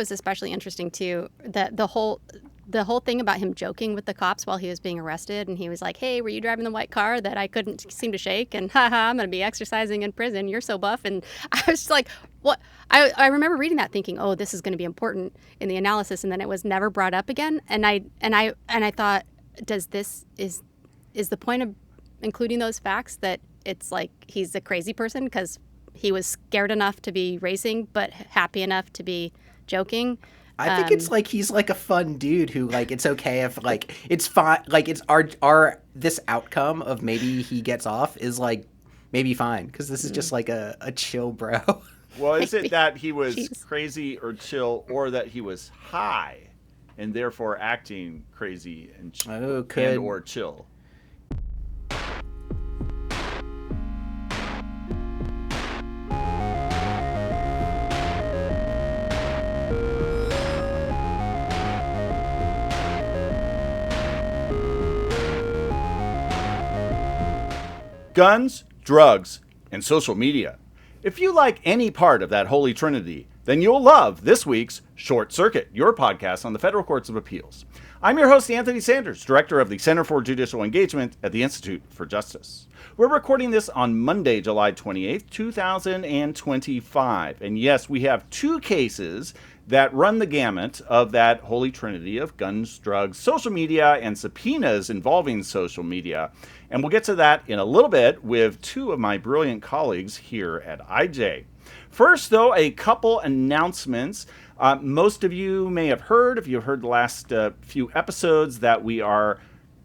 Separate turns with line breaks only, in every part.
was especially interesting too, that the whole thing about him joking with the cops while he was being arrested, and he was like, "Hey, were you driving the white car that I couldn't seem to shake?" And haha, I'm gonna be exercising in prison. You're so buff, and I was just like, "What?" I remember reading that, thinking, "Oh, this is going to be important in the analysis," and then it was never brought up again. And I thought, is the point of including those facts that it's like he's a crazy person because he was scared enough to be racing, but happy enough to be joking?
I think it's like he's like a fun dude who like it's okay if like it's fine, like it's our this outcome of maybe he gets off is like maybe fine because this is just like a chill bro.
Well, is it that he was
Jeez.
crazy or chill, or that he was high and therefore acting crazy and
Oh, could
or chill? Guns, drugs, and social media. If you like any part of that holy trinity, then you'll love this week's Short Circuit, your podcast on the Federal Courts of Appeals. I'm your host, Anthony Sanders, Director of the Center for Judicial Engagement at the Institute for Justice. We're recording this on Monday, July 28th, 2025. And yes, we have two cases that run the gamut of that holy trinity of guns, drugs, social media, and subpoenas involving social media. And we'll get to that in a little bit with two of my brilliant colleagues here at IJ. First, though, a couple announcements. Most of you may have heard, if you've heard the last few episodes, that we are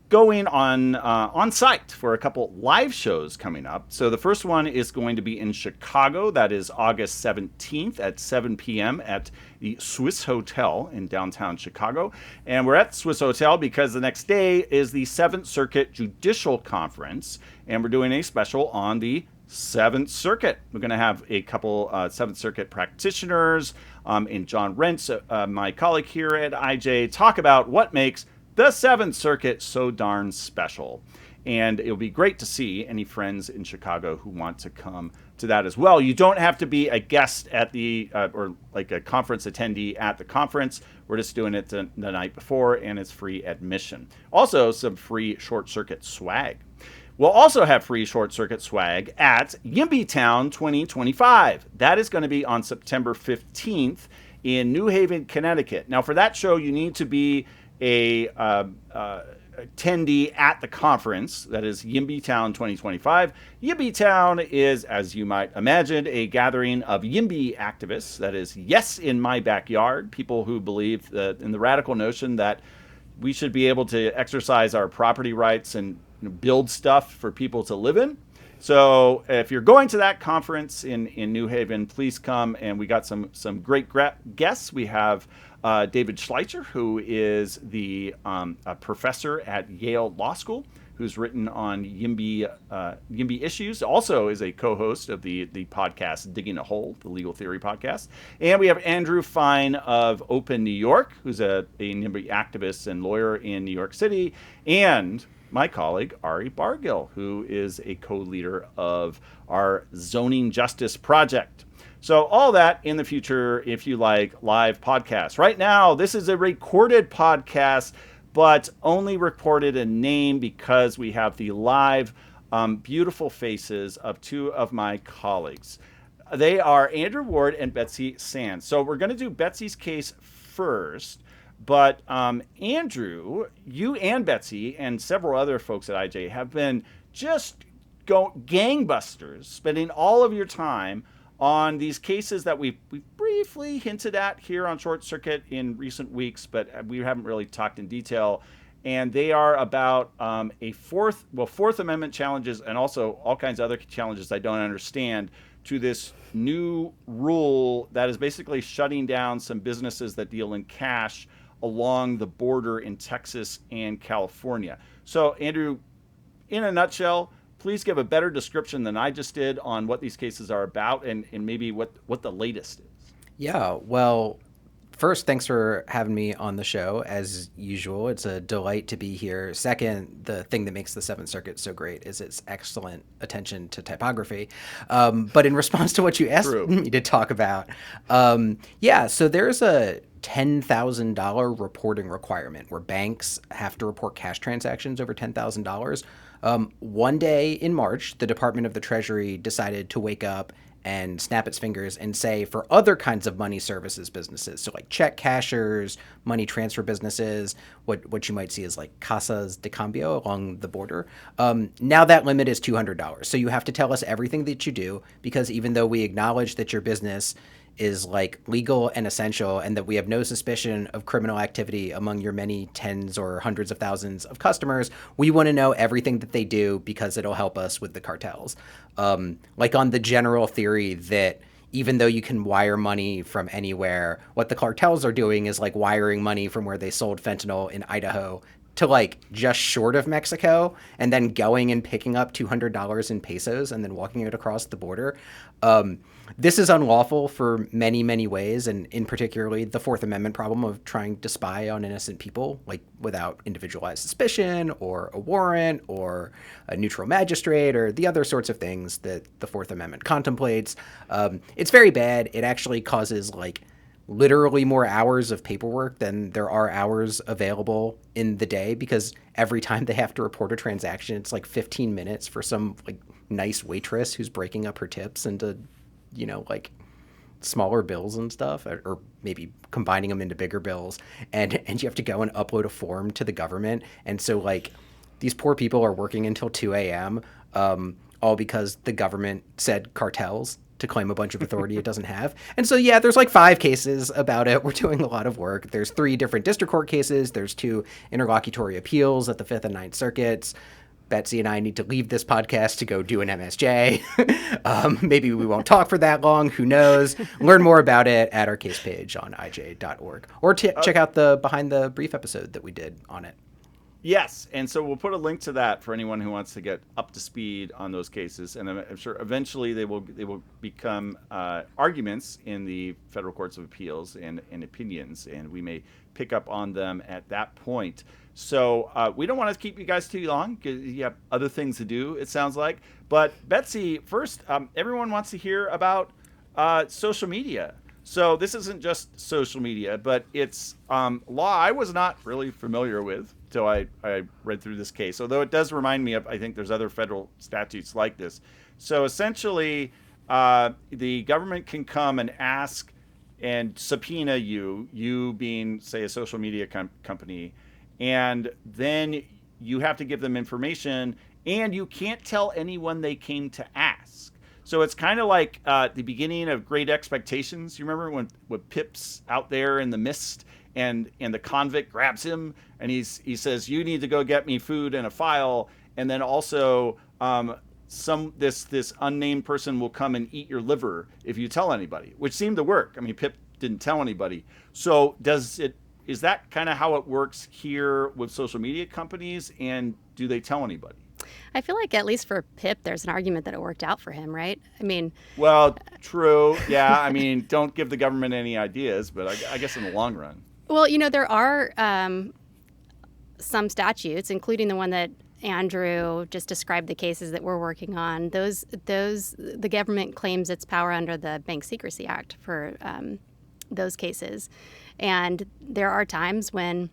going on site for a couple live shows coming up. So the first one is going to be in Chicago. That is August 17th at 7 p.m. at the Swiss Hotel in downtown Chicago. And we're at Swiss Hotel because the next day is the 7th Circuit Judicial Conference, and we're doing a special on the 7th Circuit. We're going to have a couple 7th Circuit practitioners and John Rentz, my colleague here at IJ, talk about what makes the 7th Circuit so darn special. And it'll be great to see any friends in Chicago who want to come to that as well. You don't have to be a guest at the, or like a conference attendee at the conference. We're just doing it the night before, and it's free admission. Also, some free Short Circuit swag. We'll also have free Short Circuit swag at YimbyTown 2025. That is going to be on September 15th in New Haven, Connecticut. Now, for that show, you need to be a attendee at the conference. That is YimbyTown 2025. YimbyTown is, as you might imagine, a gathering of YIMBY activists. That is, yes, in my backyard. People who believe in the radical notion that we should be able to exercise our property rights and build stuff for people to live in. So if you're going to that conference in New Haven, please come. And we got some great guests. We have David Schleicher, who is the a professor at Yale Law School, who's written on YIMBY issues. Also is a co-host of the podcast Digging a Hole, the legal theory podcast. And we have Andrew Fine of Open New York, who's a YIMBY activist and lawyer in New York City, and my colleague Ari Bargill, who is a co-leader of our Zoning Justice Project. So all that in the future, if you like live podcasts. Right now, this is a recorded podcast, but only recorded in name because we have the live beautiful faces of two of my colleagues. They are Andrew Ward and Betsy Sands. So we're going to do Betsy's case first. But Andrew, you and Betsy and several other folks at IJ have been just gangbusters, spending all of your time on these cases that we've briefly hinted at here on Short Circuit in recent weeks, but we haven't really talked in detail. And they are about Fourth Amendment challenges and also all kinds of other challenges I don't understand to this new rule that is basically shutting down some businesses that deal in cash along the border in Texas and California. So, Andrew, in a nutshell, please give a better description than I just did on what these cases are about and maybe what the latest is.
Yeah, well, first, thanks for having me on the show. As usual, it's a delight to be here. Second, the thing that makes the Seventh Circuit so great is its excellent attention to typography. But in response to what you asked
True.
me to talk about, so there's a $10,000 reporting requirement where banks have to report cash transactions over $10,000. One day in March, the Department of the Treasury decided to wake up and snap its fingers and say for other kinds of money services businesses, so like check cashers, money transfer businesses, what you might see as like casas de cambio along the border, now that limit is $200. So you have to tell us everything that you do, because even though we acknowledge that your business is like legal and essential and that we have no suspicion of criminal activity among your many tens or hundreds of thousands of customers, we want to know everything that they do because it'll help us with the cartels. Like on the general theory that even though you can wire money from anywhere, what the cartels are doing is like wiring money from where they sold fentanyl in Idaho to like just short of Mexico, and then going and picking up $200 in pesos and then walking it across the border. This is unlawful for many, many ways, and in particularly the Fourth Amendment problem of trying to spy on innocent people, like without individualized suspicion or a warrant or a neutral magistrate or the other sorts of things that the Fourth Amendment contemplates. It's very bad. It actually causes like literally more hours of paperwork than there are hours available in the day, because every time they have to report a transaction, it's like 15 minutes for some like nice waitress who's breaking up her tips into, like smaller bills and stuff, or maybe combining them into bigger bills. And you have to go and upload a form to the government. And so like these poor people are working until 2 a.m., all because the government said cartels to claim a bunch of authority it doesn't have. And so, yeah, there's like 5 cases about it. We're doing a lot of work. There's 3 different district court cases. There's 2 interlocutory appeals at the 5th and 9th Circuits. Betsy and I need to leave this podcast to go do an MSJ. Maybe we won't talk for that long. Who knows? Learn more about it at our case page on ij.org. Or check out the Behind the Brief episode that we did on it.
Yes, and so we'll put a link to that for anyone who wants to get up to speed on those cases, and I'm sure eventually they will become arguments in the federal courts of appeals and opinions, and we may pick up on them at that point. So we don't want to keep you guys too long because you have other things to do, it sounds like. But Betsy, first, everyone wants to hear about social media. So this isn't just social media, but it's law I was not really familiar with till I read through this case, although it does remind me of, I think there's other federal statutes like this. So essentially, the government can come and ask and subpoena you being, say, a social media company, and then you have to give them information, and you can't tell anyone they came to ask. So it's kind of like the beginning of Great Expectations. You remember when Pip's out there in the mist and the convict grabs him and he says, "You need to go get me food and a file," and then also this unnamed person will come and eat your liver if you tell anybody, which seemed to work. I mean, Pip didn't tell anybody. So is that kind of how it works here with social media companies, and do they tell anybody?
I feel like at least for Pip, there's an argument that it worked out for him, right? I mean,
well, true. Yeah. I mean, don't give the government any ideas, but I guess in the long run.
Well, there are some statutes, including the one that Andrew just described the cases that we're working on. The government claims its power under the Bank Secrecy Act for those cases. And there are times when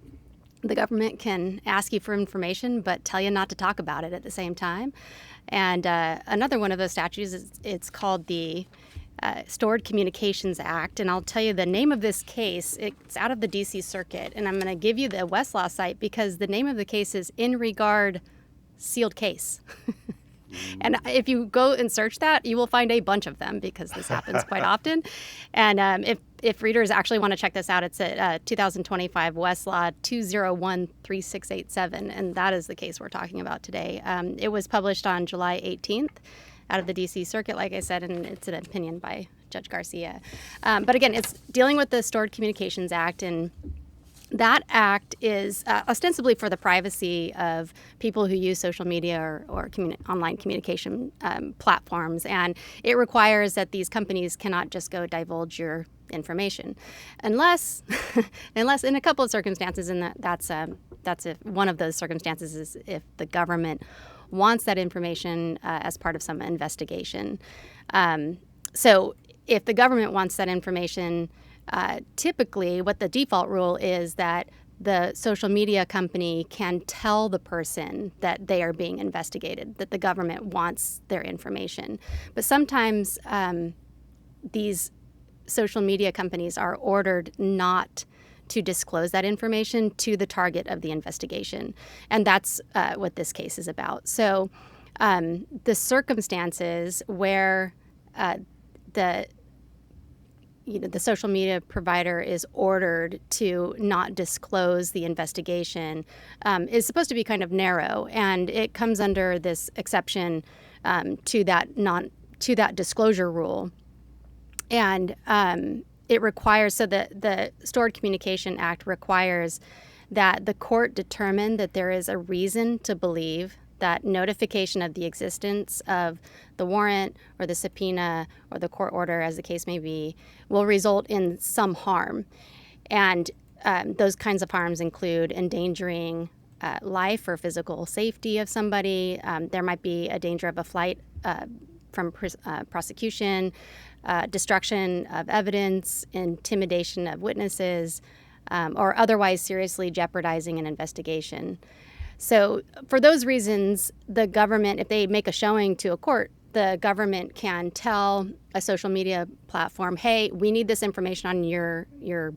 the government can ask you for information, but tell you not to talk about it at the same time. And another one of those statutes, it's called the Stored Communications Act. And I'll tell you the name of this case. It's out of the D.C. Circuit. And I'm going to give you the Westlaw site because the name of the case is In Regard Sealed Case. And if you go and search that, you will find a bunch of them because this happens quite often. And if readers actually want to check this out, it's at 2025 Westlaw 2013687, and that is the case we're talking about today. It was published on July 18th out of the D.C. Circuit, like I said, and it's an opinion by Judge Garcia. But again, it's dealing with the Stored Communications Act, and that act is ostensibly for the privacy of people who use social media or online communication platforms. And it requires that these companies cannot just go divulge your information, unless unless in a couple of circumstances, and that's if one of those circumstances is if the government wants that information as part of some investigation. So if the government wants that information, typically what the default rule is that the social media company can tell the person that they are being investigated, that the government wants their information. But sometimes these social media companies are ordered not to disclose that information to the target of the investigation. And that's what this case is about. So the circumstances where the social media provider is ordered to not disclose the investigation is supposed to be kind of narrow, and it comes under this exception to that disclosure rule. And it requires, so the Stored Communication Act requires that the court determine that there is a reason to believe that notification of the existence of the warrant or the subpoena or the court order, as the case may be, will result in some harm. And those kinds of harms include endangering life or physical safety of somebody. There might be a danger of a flight from prosecution, destruction of evidence, intimidation of witnesses, or otherwise seriously jeopardizing an investigation. So for those reasons, the government, if they make a showing to a court, the government can tell a social media platform, hey, we need this information on your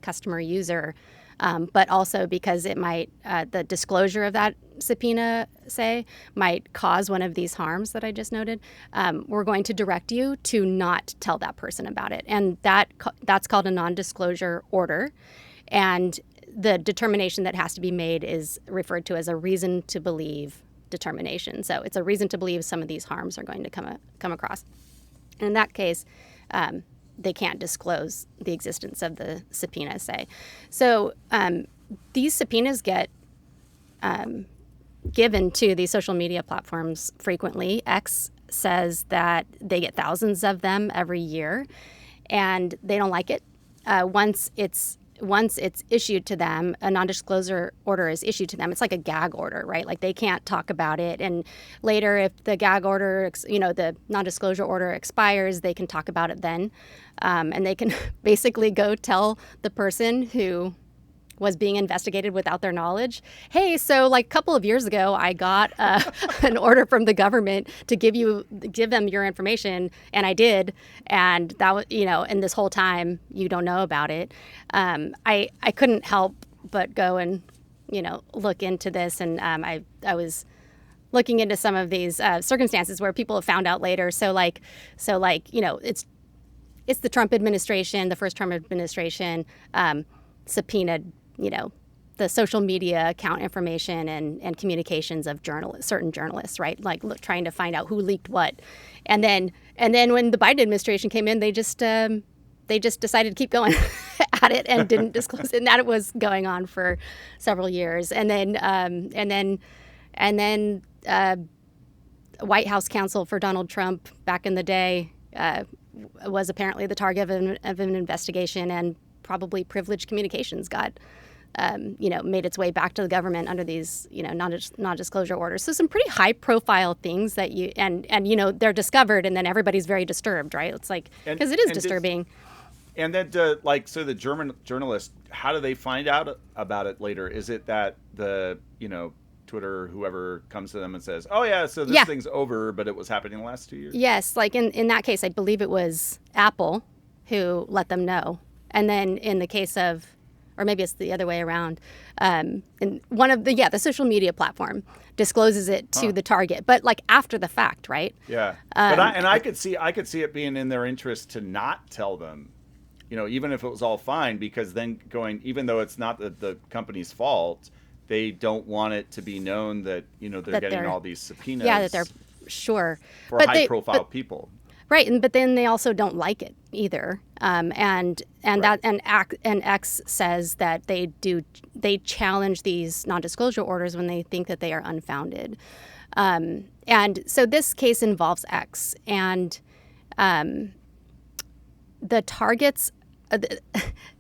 customer user, but also because it might, the disclosure of that subpoena, say, might cause one of these harms that I just noted, we're going to direct you to not tell that person about it. And that's called a non-disclosure order. And the determination that has to be made is referred to as a reason to believe determination. So it's a reason to believe some of these harms are going to come across. And in that case, they can't disclose the existence of the subpoena, say. So these subpoenas get given to these social media platforms frequently. X says that they get thousands of them every year, and they don't like it. Once it's issued to them, a non-disclosure order is issued to them. It's like a gag order, right? Like they can't talk about it. And later, if the gag order, the non-disclosure order expires, they can talk about it then. And they can basically go tell the person who was being investigated without their knowledge, hey, so like a couple of years ago, I got an order from the government to give them your information, and I did, and that was, and this whole time you don't know about it. I couldn't help but go and look into this, and I was looking into some of these circumstances where people have found out later. So it's the Trump administration, the first Trump administration, subpoenaed the social media account information and communications of certain journalists, right? Like trying to find out who leaked what. And then when the Biden administration came in, they just decided to keep going at it and didn't disclose it. And that was going on for several years. And then White House counsel for Donald Trump back in the day was apparently the target of an investigation, and probably privileged communications got made its way back to the government under these, non-disclosure orders. So some pretty high-profile things that they're discovered, and then everybody's very disturbed, right? It's like, because it is disturbing.
And then, so the German journalists, how do they find out about it later? Is it that the, Twitter, whoever comes to them and says, oh, yeah, so this thing's over, but it was happening the last 2 years? Yes,
like in that case, I believe it was Apple who let them know. And then in the case of, or maybe it's the other way around, and one of the social media platform discloses it to the target, but like after the fact, right?
Yeah, but I could see it being in their interest to not tell them, even if it was all fine, because then even though it's not the company's fault, they don't want it to be known that they're getting all these subpoenas.
Yeah, that they're for
high-profile people.
Right, but then they also don't like it either, and X says that they challenge these non-disclosure orders when they think that they are unfounded, and so this case involves X, and the targets.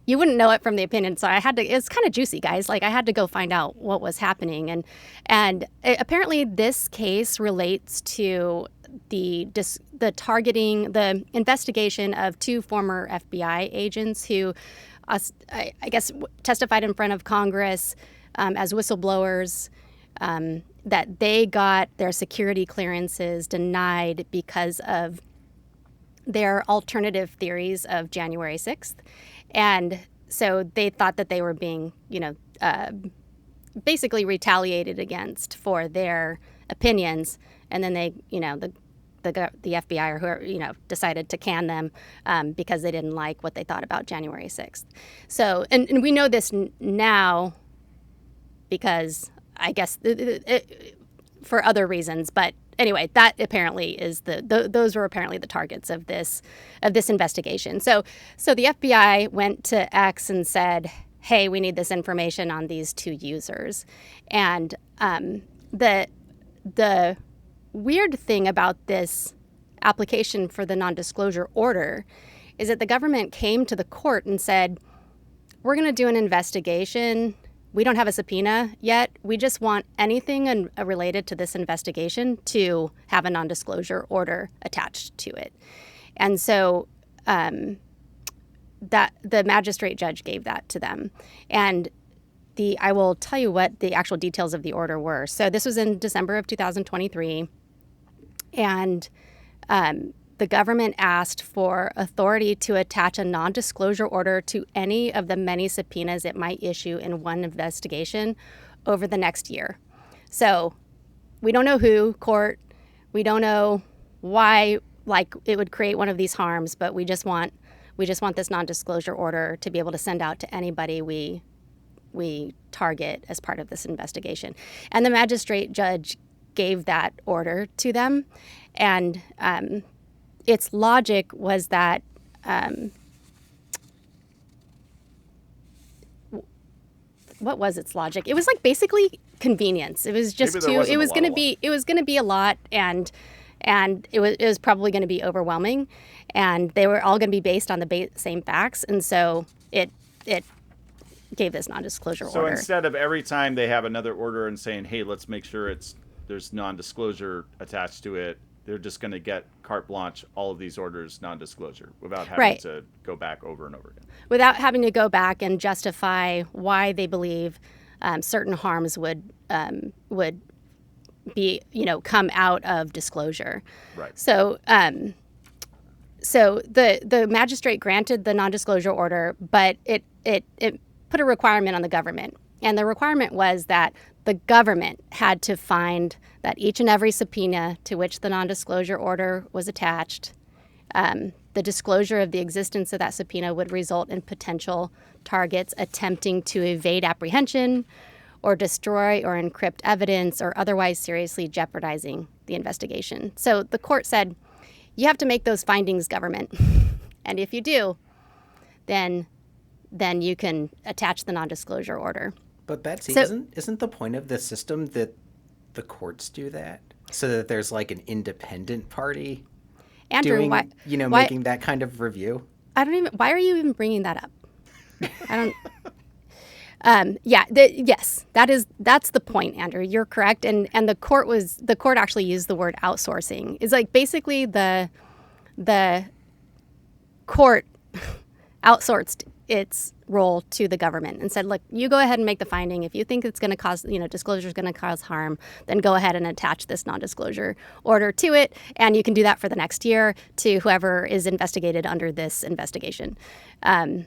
You wouldn't know it from the opinion, so I had to. It's kind of juicy, guys. Like I had to go find out what was happening, and apparently this case relates to the targeting, the investigation of two former FBI agents who, I guess, testified in front of Congress as whistleblowers. That they got their security clearances denied because of their alternative theories of January 6th. And so they thought that they were being, basically retaliated against for their opinions. And then they, the FBI or whoever, decided to can them because they didn't like what they thought about January 6th. So, and we know this now because I guess for other reasons, but anyway, that apparently is those were apparently the targets of this investigation. So the FBI went to X and said, "Hey, we need this information on these two users." And the weird thing about this application for the non-disclosure order is that the government came to the court and said, "We're going to do an investigation. We don't have a subpoena yet. We just want anything related to this investigation to have a non-disclosure order attached to it." And so that the magistrate judge gave that to them. And I will tell you what the actual details of the order were. So this was in December of 2023. And the government asked for authority to attach a non-disclosure order to any of the many subpoenas it might issue in one investigation over the next year. So we don't know who, court, we don't know why, like, it would create one of these harms, but we just want this non-disclosure order to be able to send out to anybody we target as part of this investigation. And the magistrate judge gave that order to them, and its logic was that what was its logic? It was like basically convenience. It was just it was going to be a lot, and it was probably going to be overwhelming, and they were all going to be based on the same facts, and so it gave this non-disclosure order.
So instead of every time they have another order and saying, "Hey, let's make sure there's non-disclosure attached to it," they're just going to get carte blanche all of these orders non-disclosure without having to go back over and over again.
Without having to go back and justify why they believe certain harms would be, come out of disclosure.
Right.
So the magistrate granted the non-disclosure order, but it put a requirement on the government. And the requirement was that the government had to find that each and every subpoena to which the non-disclosure order was attached, the disclosure of the existence of that subpoena would result in potential targets attempting to evade apprehension or destroy or encrypt evidence or otherwise seriously jeopardizing the investigation. So the court said, you have to make those findings, government. And if you do, then you can attach the non-disclosure order.
But Betsy, isn't the point of the system that the courts do that so that there's like an independent party
Andrew,
doing,
why,
making that kind of review?
Why are you even bringing that up? I don't. Yes, that's the point, Andrew. You're correct, and the court actually used the word outsourcing. It's like basically the court outsourced its role to the government and said, look, you go ahead and make the finding. If you think it's going to cause, disclosure is going to cause harm, then go ahead and attach this non-disclosure order to it. And you can do that for the next year to whoever is investigated under this investigation. And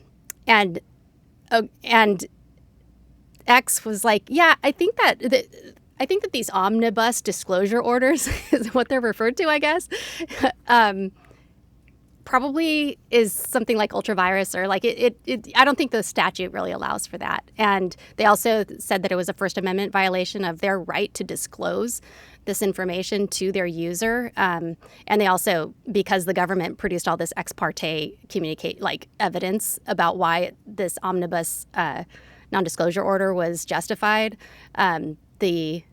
X was like, yeah, I think that these omnibus disclosure orders is what they're referred to, I guess. Probably is something like ultravirus or like it. I don't think the statute really allows for that. And they also said that it was a First Amendment violation of their right to disclose this information to their user. And they also, because the government produced all this ex parte evidence about why this omnibus non-disclosure order was justified, the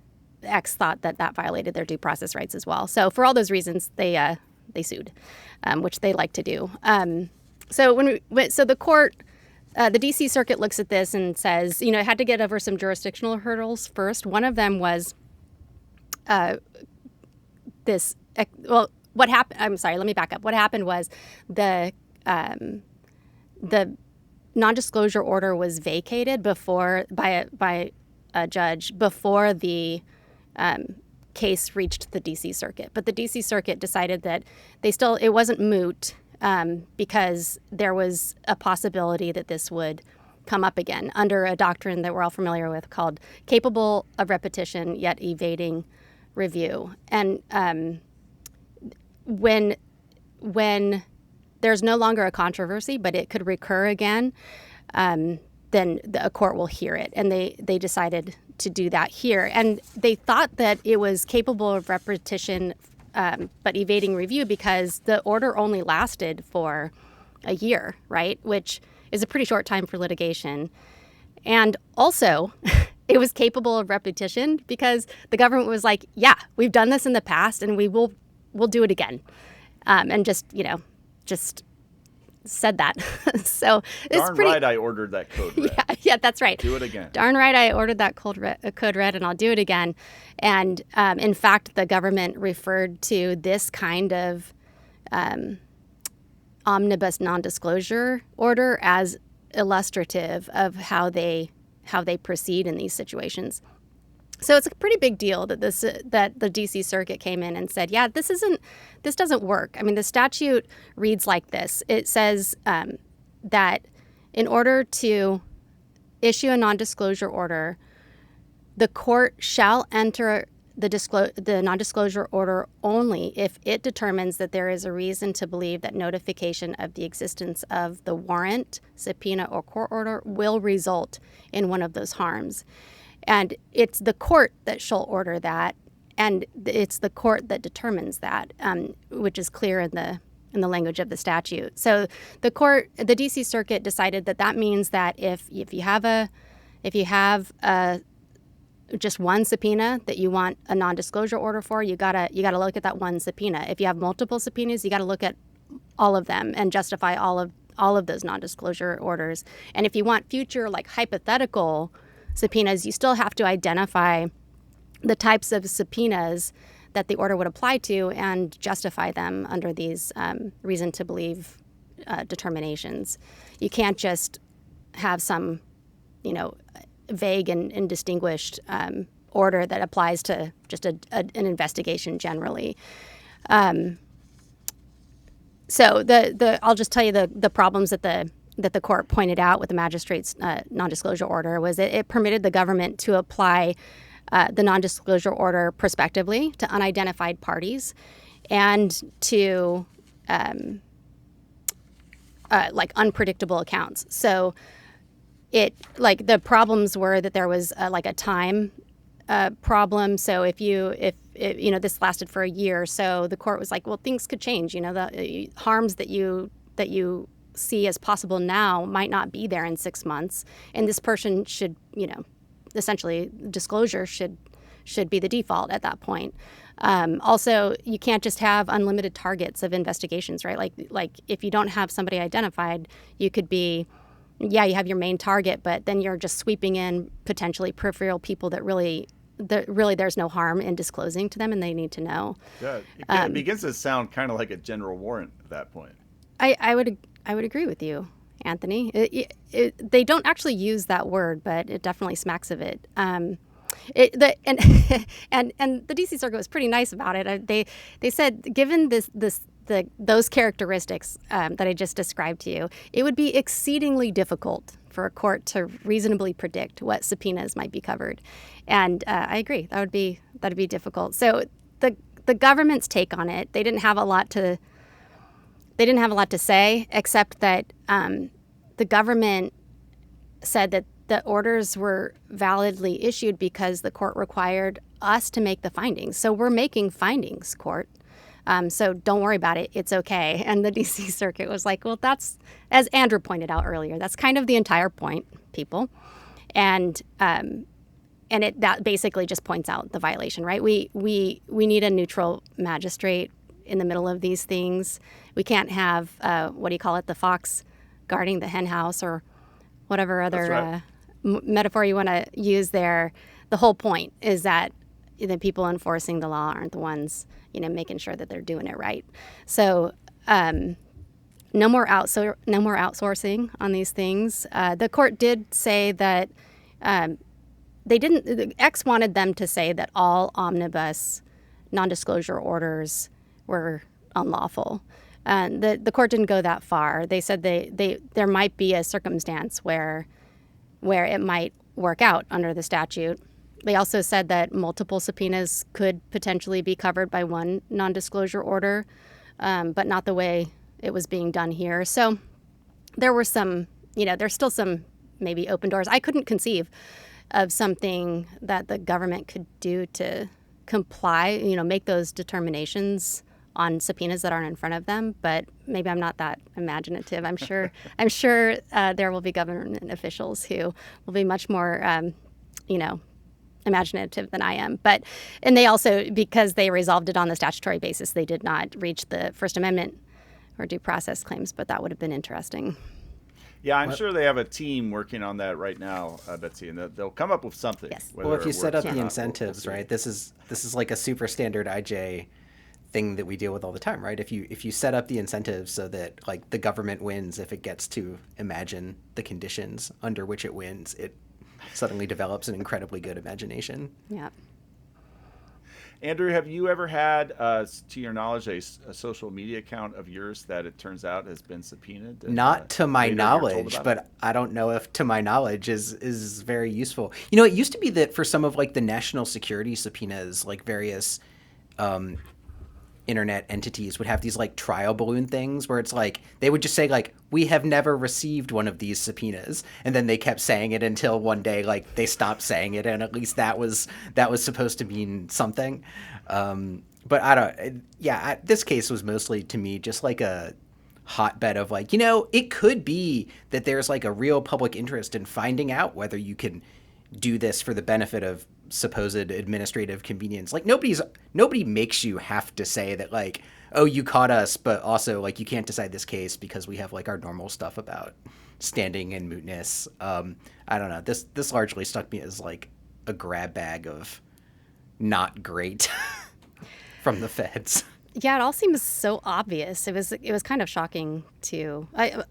X thought that violated their due process rights as well. So for all those reasons, they sued, which they like to do. So so the court, the D.C. Circuit looks at this and says, it had to get over some jurisdictional hurdles first. One of them was what happened? I'm sorry, let me back up. What happened was the non-disclosure order was vacated by a judge before the case reached the D.C. Circuit. But the D.C. Circuit decided that it wasn't moot because there was a possibility that this would come up again under a doctrine that we're all familiar with called capable of repetition yet evading review. And when there's no longer a controversy, but it could recur again, then a court will hear it. And they decided to do that here. And they thought that it was capable of repetition, but evading review because the order only lasted for a year, right? Which is a pretty short time for litigation. And also, it was capable of repetition because the government was like, yeah, we've done this in the past and we'll do it again. And just said that. So it's
Darn
pretty
right I ordered that code red.
Yeah, that's right.
Do it again.
Darn right I ordered that code red and I'll do it again. And in fact, the government referred to this kind of omnibus non-disclosure order as illustrative of how they proceed in these situations. So it's a pretty big deal that that the D.C. Circuit came in and said, yeah, this doesn't work. I mean, the statute reads like this. It says that in order to issue a non-disclosure order, the court shall enter the non-disclosure order only if it determines that there is a reason to believe that notification of the existence of the warrant, subpoena, or court order will result in one of those harms. And it's the court that shall order that, and it's the court that determines that, which is clear in the language of the statute. So the D.C. Circuit decided that means that if you have just one subpoena that you want a non-disclosure order for, you gotta look at that one subpoena. If you have multiple subpoenas, you gotta look at all of them and justify all of those non-disclosure orders. And if you want future hypothetical subpoenas, you still have to identify the types of subpoenas that the order would apply to and justify them under these reason to believe determinations. You can't just have some, vague and indistinguished order that applies to just an investigation generally. So I'll just tell you the problems that the court pointed out with the magistrate's non-disclosure order was it permitted the government to apply the non-disclosure order prospectively to unidentified parties and to unpredictable accounts. So the problems were that there was a time problem. So if this lasted for a year, so the court was like, well, things could change. The harms that you see as possible now might not be there in 6 months, and this person should, essentially disclosure should be the default at that point. Also, you can't just have unlimited targets of investigations, right? Like if you don't have somebody identified, you could be, you have your main target, but then you're just sweeping in potentially peripheral people that really there's no harm in disclosing to them, and they need to know.
Yeah, it begins to sound kind of like a general warrant at that point.
I would agree with you, Anthony. They don't actually use that word, but it definitely smacks of it. And the D.C. Circuit was pretty nice about it. They said, given those characteristics that I just described to you, it would be exceedingly difficult for a court to reasonably predict what subpoenas might be covered. And I agree, that'd be difficult. So the government's take on it, they didn't have a lot to say, except that the government said that the orders were validly issued because the court required us to make the findings. So we're making findings, court. So don't worry about it. It's okay. And the D.C. Circuit was like, well, that's, as Andrew pointed out earlier, that's kind of the entire point, people. And that basically just points out the violation, right? We need a neutral magistrate in the middle of these things. We can't have, what do you call it, the fox guarding the hen house or whatever other
right.
metaphor you want to use there. The whole point is that the people enforcing the law aren't the ones, making sure that they're doing it right. So no more outsourcing on these things. The court did say that they didn't. X wanted them to say that all omnibus non-disclosure orders were unlawful. The court didn't go that far. They said there might be a circumstance where it might work out under the statute. They also said that multiple subpoenas could potentially be covered by one non-disclosure order, but not the way it was being done here. So there were some, there's still some maybe open doors. I couldn't conceive of something that the government could do to comply, make those determinations on subpoenas that aren't in front of them. But maybe I'm not that imaginative. I'm sure there will be government officials who will be much more, imaginative than I am. And they also, because they resolved it on the statutory basis, they did not reach the First Amendment or due process claims, but that would have been interesting.
Yeah, I'm sure they have a team working on that right now, Betsy, and they'll come up with something.
Yes.
Well, if you set up the
not,
incentives, right, this is like a super standard IJ thing that we deal with all the time, right? If you set up the incentives so that like the government wins if it gets to imagine the conditions under which it wins, it suddenly develops an incredibly good imagination.
Yeah.
Andrew, have you ever had, to your knowledge, a social media account of yours that it turns out has been subpoenaed? And,
Not to my
later you're told
knowledge,
about
but
it?
I don't know if to my knowledge is very useful. It used to be that for some of like the national security subpoenas, like various internet entities would have these like trial balloon things where it's like they would just say like, we have never received one of these subpoenas, and then they kept saying it until one day like they stopped saying it, and at least that was supposed to mean something. But I don't. Yeah, this case was mostly to me just like a hotbed of like, it could be that there's like a real public interest in finding out whether you can do this for the benefit of supposed administrative convenience. Like nobody makes you have to say that like, oh, you caught us, but also like you can't decide this case because we have like our normal stuff about standing and mootness. I don't know. This largely struck me as like a grab bag of not great from the feds.
Yeah, it all seems so obvious. It was kind of shocking too. I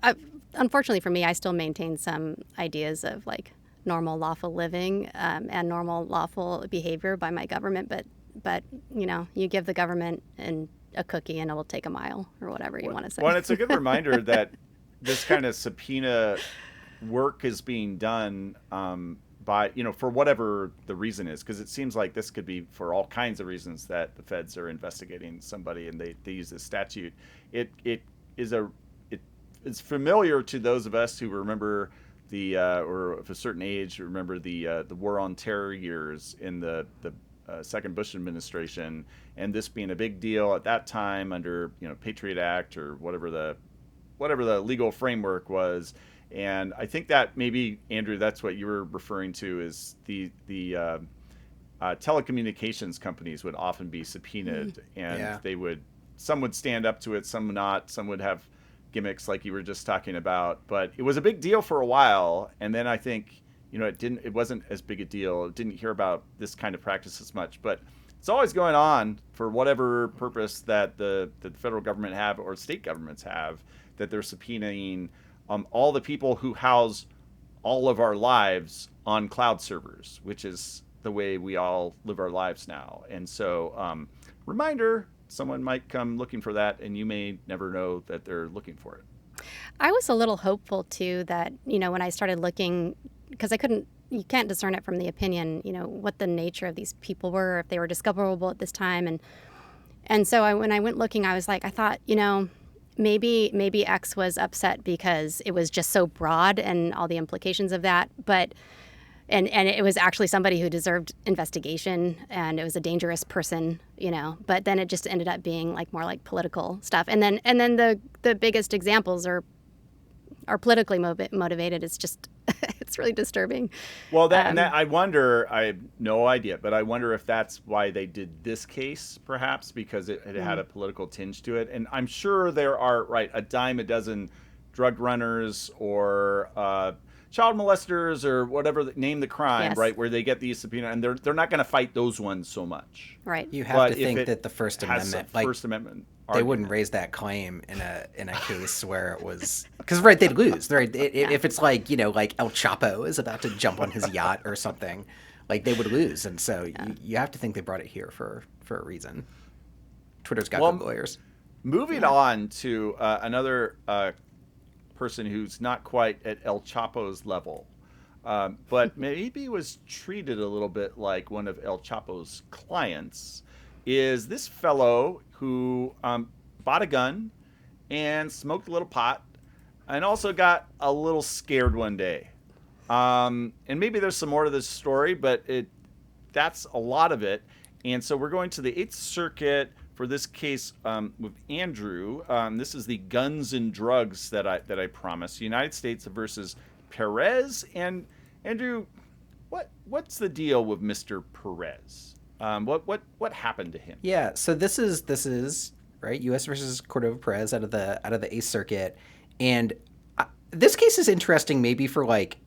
unfortunately for me, I still maintain some ideas of like normal lawful living and normal lawful behavior by my government, but you give the government a cookie and it will take a mile or whatever you want to say.
Well, it's a good reminder that this kind of subpoena work is being done by, for whatever the reason is, because it seems like this could be for all kinds of reasons that the feds are investigating somebody and they use this statute. It's familiar to those of us who remember or of a certain age, remember the war on terror years in the second Bush administration, and this being a big deal at that time under Patriot Act or whatever the legal framework was. And I think that maybe, Andrew, that's what you were referring to, is the telecommunications companies would often be subpoenaed, and some would stand up to it, some not, some would have gimmicks like you were just talking about. But it was a big deal for a while, and then I think it wasn't as big a deal. It didn't hear about this kind of practice as much, but it's always going on for whatever purpose that the federal government have or state governments have, that they're subpoenaing all the people who house all of our lives on cloud servers, which is the way we all live our lives now. And so reminder, someone might come looking for that, and you may never know that they're looking for it.
I was a little hopeful too that, when I started looking, because you can't discern it from the opinion, what the nature of these people were, if they were discoverable at this time. And so when I went looking, I thought, maybe X was upset because it was just so broad and all the implications of that. But and it was actually somebody who deserved investigation, and it was a dangerous person, but then it just ended up being like more like political stuff. And then the biggest examples are politically motivated. It's just It's really disturbing.
Well, that I wonder. I have no idea, but I wonder if that's why they did this case, perhaps because it had a political tinge to it. And I'm sure there are a dime a dozen drug runners or child molesters or whatever, name the crime,
Yes.
right, where they get these subpoena, and they're not going to fight those ones so much.
Right.
You have
But
to
if
think
it
that the First
has
Amendment,
a First Amendment,
they wouldn't raise that claim in a case where it was because they'd lose. Right, if it's like like El Chapo is about to jump on his yacht or something, like they would lose, and so you have to think they brought it here for a reason. Twitter's got good lawyers.
Moving on to another person who's not quite at El Chapo's level, but maybe was treated a little bit like one of El Chapo's clients, is this fellow who bought a gun and smoked a little pot and also got a little scared one day. And maybe there's some more to this story, but that's a lot of it. And so we're going to the Eighth Circuit for this case with Andrew. This is the guns and drugs that I promised. United States versus Perez. And Andrew, what's the deal with Mr. Perez? What happened to him?
Yeah, so this is right, U.S. versus Cordova Perez out of the Eighth Circuit, and this case is interesting maybe for like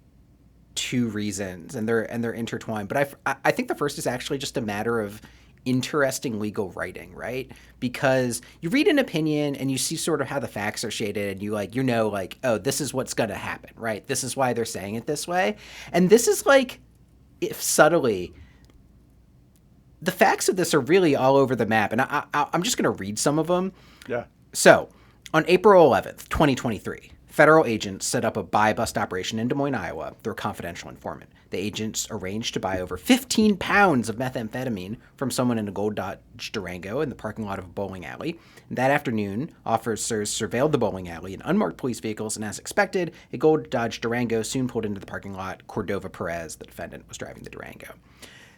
two reasons, and they're intertwined. But I think the first is actually just a matter of interesting legal writing, right? Because you read an opinion and you see sort of how the facts are shaded, and you oh, this is what's going to happen, right? This is why they're saying it this way, and this is like, if subtly, the facts of this are really all over the map, and I'm just going to read some of them.
Yeah.
So, on April 11th, 2023, federal agents set up a buy-bust operation in Des Moines, Iowa, through a confidential informant. The agents arranged to buy over 15 pounds of methamphetamine from someone in a gold Dodge Durango in the parking lot of a bowling alley. That afternoon, officers surveilled the bowling alley in unmarked police vehicles, and as expected, a gold Dodge Durango soon pulled into the parking lot. Cordova Perez, the defendant, was driving the Durango.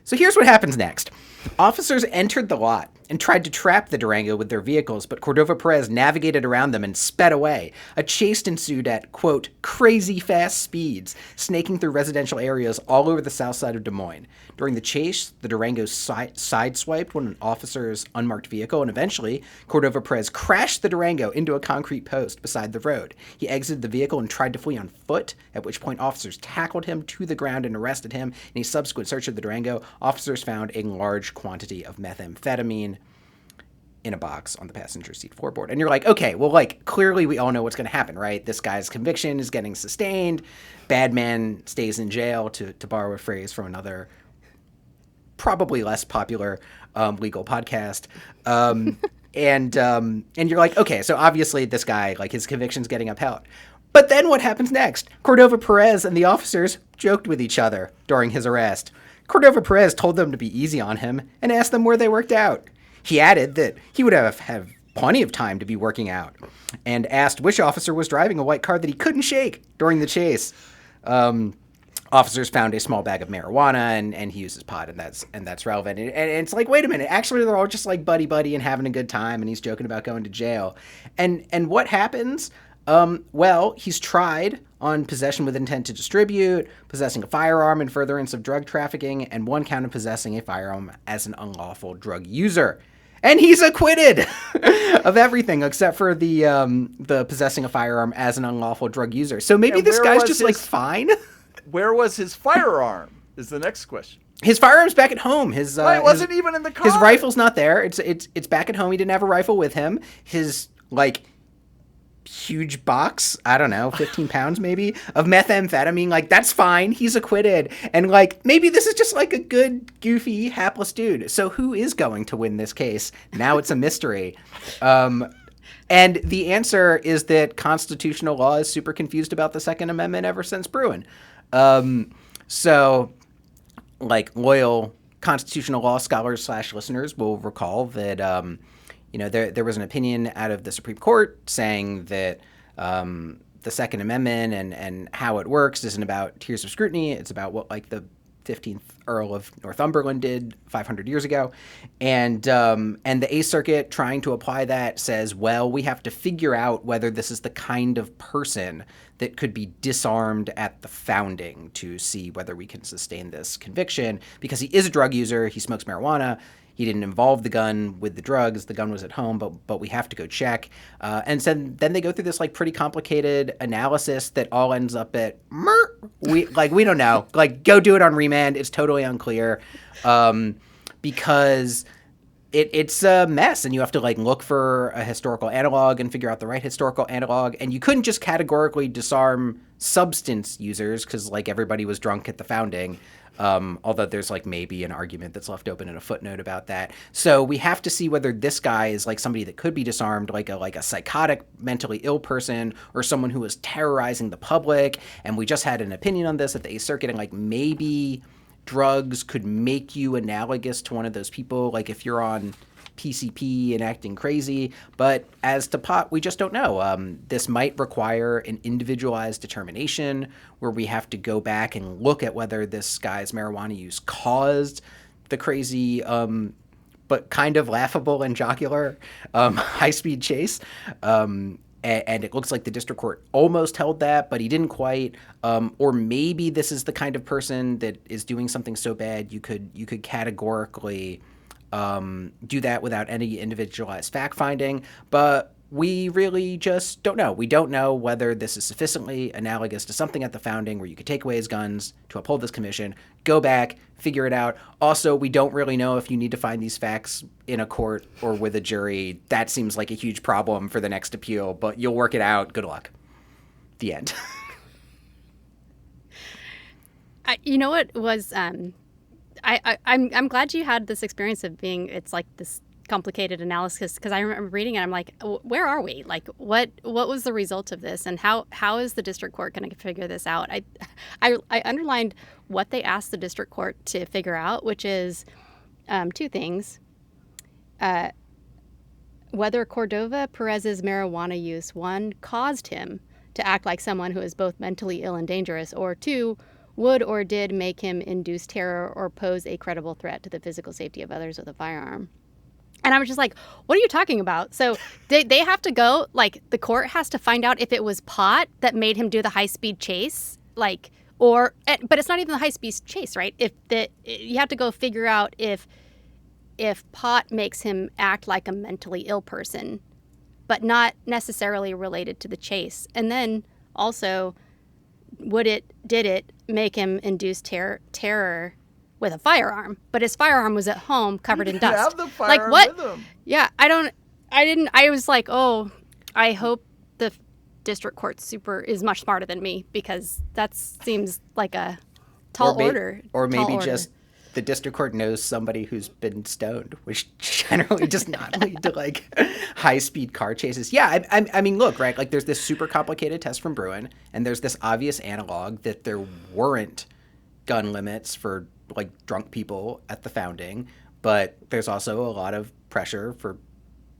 So here's what happens next. Officers entered the lot and tried to trap the Durango with their vehicles, but Cordova Perez navigated around them and sped away. A chase ensued at, quote, crazy fast speeds, snaking through residential areas all over the south side of Des Moines. During the chase, the Durango sideswiped an officer's unmarked vehicle, and eventually, Cordova Perez crashed the Durango into a concrete post beside the road. He exited the vehicle and tried to flee on foot, at which point officers tackled him to the ground and arrested him. In a subsequent search of the Durango, officers found a large quantity of methamphetamine in a box on the passenger seat floorboard. And you're like, okay, well, like, clearly we all know what's going to happen, right? This guy's conviction is getting sustained. Bad man stays in jail, to borrow a phrase from another probably less popular legal podcast. And you're like, okay, so obviously this guy, like, his conviction's getting upheld. But then what happens next? Cordova Perez and the officers joked with each other during his arrest. Cordova Perez told them to be easy on him and asked them where they worked out. He added that he would have plenty of time to be working out, and asked which officer was driving a white car that he couldn't shake during the chase. Officers found a small bag of marijuana, and he uses pot, and that's relevant. And it's like, wait a minute, actually they're all just like buddy and having a good time, and he's joking about going to jail. And what happens? Well, he's tried on possession with intent to distribute, possessing a firearm in furtherance of drug trafficking, and one count of possessing a firearm as an unlawful drug user. And he's acquitted of everything except for the possessing a firearm as an unlawful drug user. So maybe this guy's just like fine.
Where was his firearm? Is the next question.
His firearm's back at home. It
wasn't even in the car.
His rifle's not there. It's back at home. He didn't have a rifle with him. His like huge box, I don't know, 15 pounds maybe, of methamphetamine, like, that's fine. He's acquitted. And, like, maybe this is just, like, a good, goofy, hapless dude. So who is going to win this case? Now it's a mystery. And the answer is that constitutional law is super confused about the Second Amendment ever since Bruin. So, like, loyal constitutional law scholars / listeners will recall that there was an opinion out of the Supreme Court saying that the Second Amendment and how it works isn't about tiers of scrutiny. It's about what, like, the 15th Earl of Northumberland did 500 years ago. And the Eighth Circuit, trying to apply that, says, well, we have to figure out whether this is the kind of person that could be disarmed at the founding to see whether we can sustain this conviction, because he is a drug user, he smokes marijuana, he didn't involve the gun with the drugs. The gun was at home, but we have to go check. And so then they go through this like pretty complicated analysis that all ends up at we don't know. Like, go do it on remand. It's totally unclear, because it's a mess, and you have to like look for a historical analog and figure out the right historical analog. And you couldn't just categorically disarm substance users because like everybody was drunk at the founding. Although there's like maybe an argument that's left open in a footnote about that. So we have to see whether this guy is like somebody that could be disarmed, like a psychotic, mentally ill person, or someone who was terrorizing the public. And we just had an opinion on this at the Eighth Circuit, and like maybe drugs could make you analogous to one of those people, like if you're on PCP and acting crazy. But as to pot, we just don't know. This might require an individualized determination where we have to go back and look at whether this guy's marijuana use caused the crazy, but kind of laughable and jocular high-speed chase. And it looks like the district court almost held that, but he didn't quite. Or maybe this is the kind of person that is doing something so bad you could categorically do that without any individualized fact-finding. But we really just don't know. We don't know whether this is sufficiently analogous to something at the founding where you could take away his guns to uphold this commission, go back, figure it out. Also, we don't really know if you need to find these facts in a court or with a jury. That seems like a huge problem for the next appeal, but you'll work it out. Good luck. The end.
You know what was... I'm glad you had this experience of being, it's like this complicated analysis, because I remember reading it. I'm like, where are we? Like, what was the result of this, and how is the district court going to figure this out? I underlined what they asked the district court to figure out, which is two things: whether Cordova Perez's marijuana use, one, caused him to act like someone who is both mentally ill and dangerous, or two, would or did make him induce terror or pose a credible threat to the physical safety of others with a firearm. And I was just like, what are you talking about? So they have to go, like, the court has to find out if it was pot that made him do the high-speed chase, like, or, but it's not even the high-speed chase, right? You have to go figure out if pot makes him act like a mentally ill person, but not necessarily related to the chase. And then also, did it make him induce terror with a firearm? But his firearm was at home covered in dust.
Have the firearm
like, what?
with him.
Yeah, I was like, oh, I hope the district court is much smarter than me, because that seems like a tall order.
Or maybe just the district court knows somebody who's been stoned, which generally does not lead to like high-speed car chases. Yeah, I mean, look, right? Like, there's this super complicated test from Bruin, and there's this obvious analog that there weren't gun limits for like drunk people at the founding, but there's also a lot of pressure for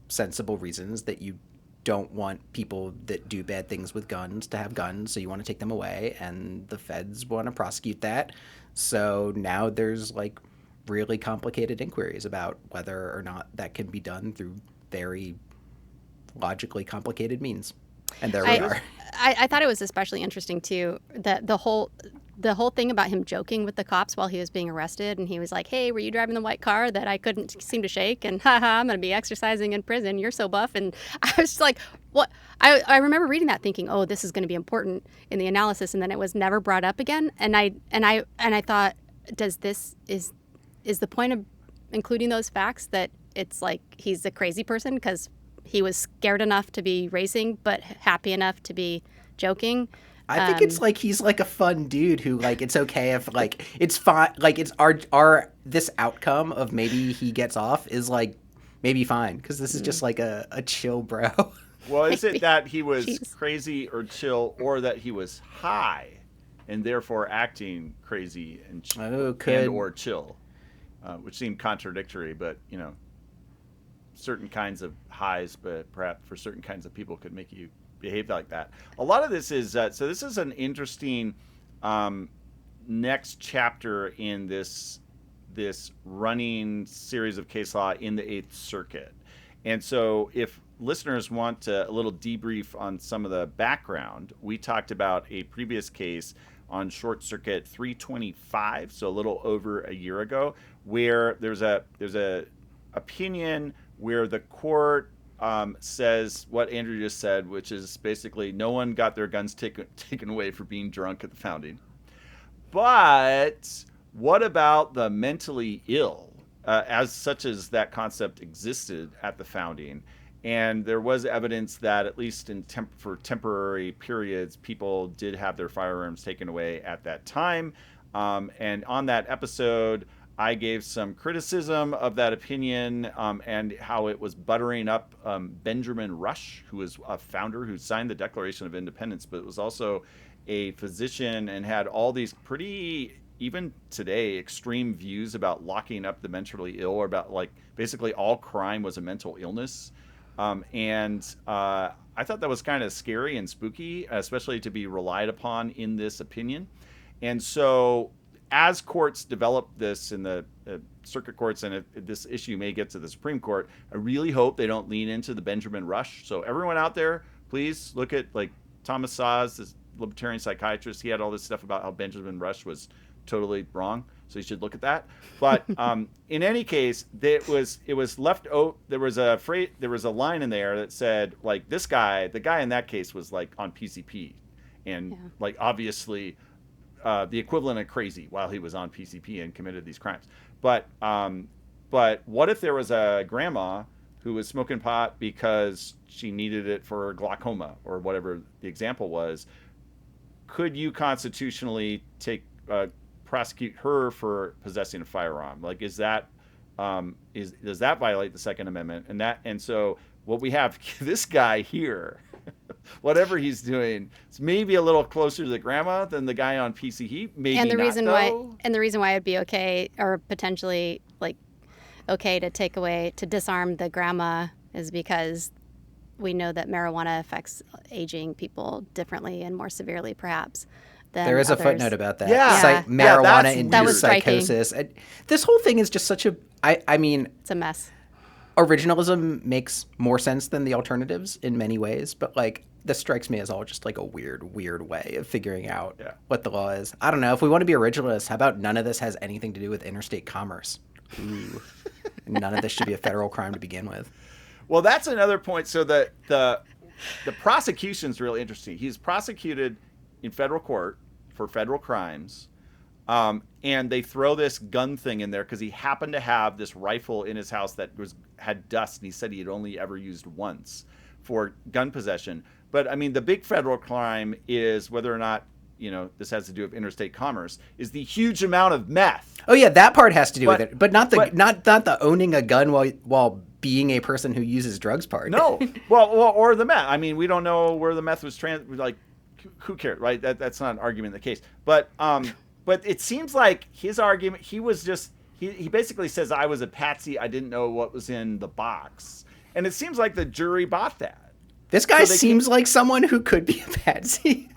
sensible reasons that you don't want people that do bad things with guns to have guns, so you want to take them away, and the feds want to prosecute that. So now there's like really complicated inquiries about whether or not that can be done through very logically complicated means. And there we are.
I thought it was especially interesting too, that the whole thing about him joking with the cops while he was being arrested, and he was like, hey, were you driving the white car that I couldn't seem to shake? And haha, I'm going to be exercising in prison. You're so buff. And I was just like, what? I remember reading that thinking, oh, this is going to be important in the analysis. And then it was never brought up again. And I thought, is the point of including those facts that it's like he's a crazy person because he was scared enough to be racing, but happy enough to be joking?
I think it's like he's like a fun dude who like it's okay if like it's fine, like it's our this outcome of maybe he gets off is like maybe fine because this is just like a chill bro.
Well, is it that he was crazy or chill, or that he was high and therefore acting crazy and or chill, which seemed contradictory, but you know, certain kinds of highs, but perhaps for certain kinds of people could make you behave like that. A lot of this is so this is an interesting next chapter in this running series of case law in the Eighth Circuit. And so if listeners want a little debrief on some of the background, we talked about a previous case on Short Circuit 325, so a little over a year ago, where there's a opinion where the court says what Andrew just said, which is basically no one got their guns taken away for being drunk at the founding. But what about the mentally ill, as such as that concept existed at the founding? And there was evidence that at least for temporary periods, people did have their firearms taken away at that time. And on that episode, I gave some criticism of that opinion and how it was buttering up Benjamin Rush, who was a founder who signed the Declaration of Independence, but was also a physician and had all these pretty, even today, extreme views about locking up the mentally ill, or about like basically all crime was a mental illness. I thought that was kind of scary and spooky, especially to be relied upon in this opinion. And so as courts develop this in the circuit courts, and if this issue may get to the Supreme Court, I really hope they don't lean into the Benjamin Rush. So everyone out there, please look at like Thomas Szasz, this libertarian psychiatrist. He had all this stuff about how Benjamin Rush was totally wrong. So you should look at that. But in any case, it was left out. There was a line in there that said like the guy in that case was like on PCP, and like obviously the equivalent of crazy while he was on PCP and committed these crimes. But what if there was a grandma who was smoking pot because she needed it for glaucoma or whatever the example was? Could you constitutionally prosecute her for possessing a firearm? Like, does that violate the Second Amendment? And so what we have, this guy here, whatever he's doing, is maybe a little closer to the grandma than the guy on PCP. Maybe
and the
not,
reason
though.
the reason why it'd be okay, or potentially like okay to disarm the grandma, is because we know that marijuana affects aging people differently and more severely, perhaps.
There is
others.
a footnote about that.
Yeah.
Marijuana
that
induced
was striking.
psychosis. This whole thing is just such a. I mean,
it's a mess.
Originalism makes more sense than the alternatives in many ways, but like this strikes me as all just like a weird way of figuring out what the law is. I don't know. If we want to be originalists, how about none of this has anything to do with interstate commerce? Ooh. None of this should be a federal crime to begin with.
Well, that's another point. So the prosecution's really interesting. He's prosecuted in federal court for federal crimes, and they throw this gun thing in there because he happened to have this rifle in his house that had dust, and he said he had only ever used once for gun possession. But I mean, the big federal crime is whether or not this has to do with interstate commerce, is the huge amount of meth.
Oh yeah, that part has to do with it, but not the owning a gun while being a person who uses drugs part.
No, well, or the meth. I mean, we don't know where the meth was who cares, right? That's not an argument in the case. But it seems like his argument, he basically says, I was a patsy, I didn't know what was in the box. And it seems like the jury bought that.
This guy seems like someone who could be a patsy.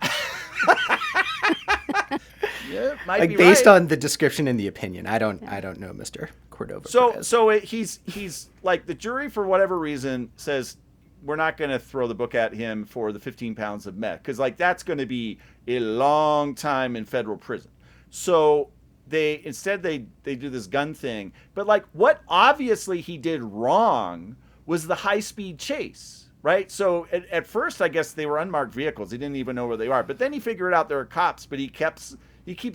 Yeah, might
like
be
based
right.
on the description in the opinion. I don't know Mr. Cordova.
So he's like, the jury for whatever reason says we're not going to throw the book at him for the 15 pounds of meth, because like that's going to be a long time in federal prison. So they do this gun thing, but like what obviously he did wrong was the high-speed chase, right? So at first I guess they were unmarked vehicles. He didn't even know where they are, but then he figured out there are cops, but he keeps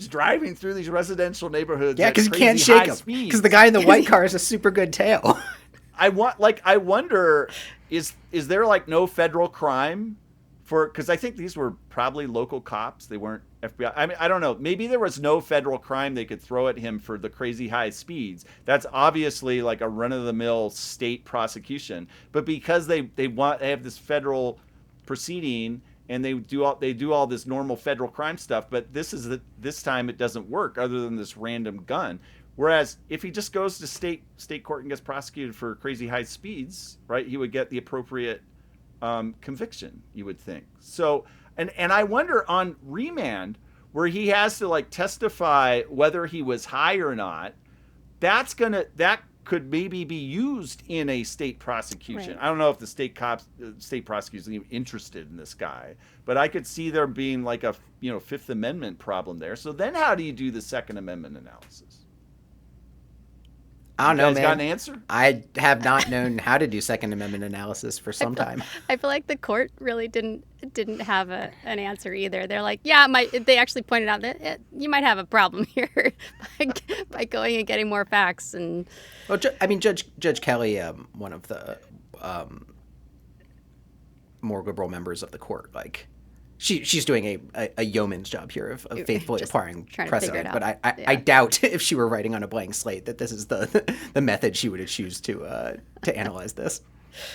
driving through these residential neighborhoods.
Yeah, because he can't shake him. Because the guy in the white car has a super good tail.
I wonder, is there like no federal crime for? Because I think these were probably local cops. They weren't FBI. I mean, I don't know. Maybe there was no federal crime they could throw at him for the crazy high speeds. That's obviously like a run-of-the-mill state prosecution. But because they have this federal proceeding, and they do all this normal federal crime stuff, but this time it doesn't work other than this random gun. Whereas if he just goes to state court and gets prosecuted for crazy high speeds, right, he would get the appropriate conviction, you would think. So, and I wonder on remand where he has to like testify whether he was high or not, that could maybe be used in a state prosecution.
Right.
I don't know if the state prosecutors are even interested in this guy, but I could see there being like a Fifth Amendment problem there. So then, how do you do the Second Amendment analysis?
I don't know,
You guys
man.
got an answer?
I have not known how to do Second Amendment analysis for some time.
I feel like the court really didn't have an answer either. They're like, yeah, they actually pointed out that you might have a problem here by going and getting more facts. And
Well, Judge Kelly, one of the more liberal members of the court, like she's doing a yeoman's job here of faithfully
Just
applying
trying to figure it
precedent.
out.
But I doubt if she were writing on a blank slate that this is the method she would choose to analyze this.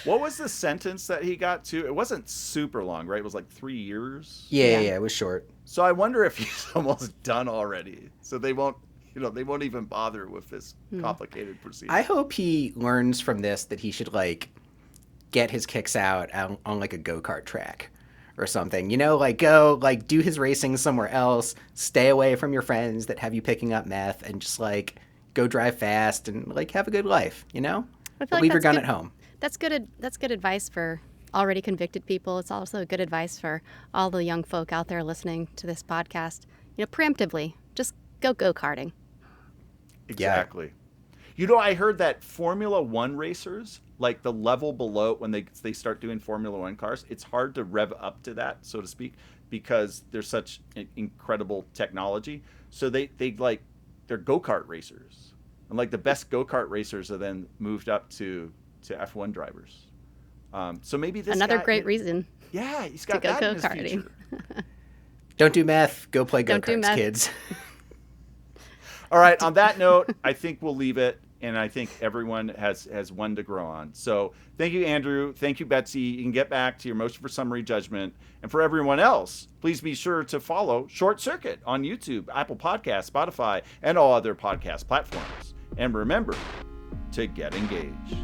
What was the sentence that he got to? It wasn't super long, right? It was like 3 years.
Yeah, it was short.
So I wonder if he's almost done already. So they won't even bother with this complicated procedure.
I hope he learns from this that he should like get his kicks out on like a go-kart track or something. Like go like do his racing somewhere else, stay away from your friends that have you picking up meth, and just like go drive fast and like have a good life,
I feel
But
like
leave your
that's
gun
good-
at home.
That's good advice for already convicted people. It's also good advice for all the young folk out there listening to this podcast. Preemptively, just go-karting.
Exactly. I heard that Formula One racers, like the level below when they start doing Formula One cars, it's hard to rev up to that, so to speak, because there's such incredible technology. So they're go-kart racers, and like the best go-kart racers are then moved up to F1 drivers. So maybe this
Another
guy,
great reason.
Yeah, he's got
to go
that in his
go-karting.
future.
Don't do meth. Go play
Don't do
go-karts,
meth.
kids.
All right, on that note, I think we'll leave it, and I think everyone has one to grow on. So thank you, Andrew. Thank you, Betsy. You can get back to your motion for summary judgment. And for everyone else, please be sure to follow Short Circuit on YouTube, Apple Podcasts, Spotify, and all other podcast platforms. And remember to get engaged.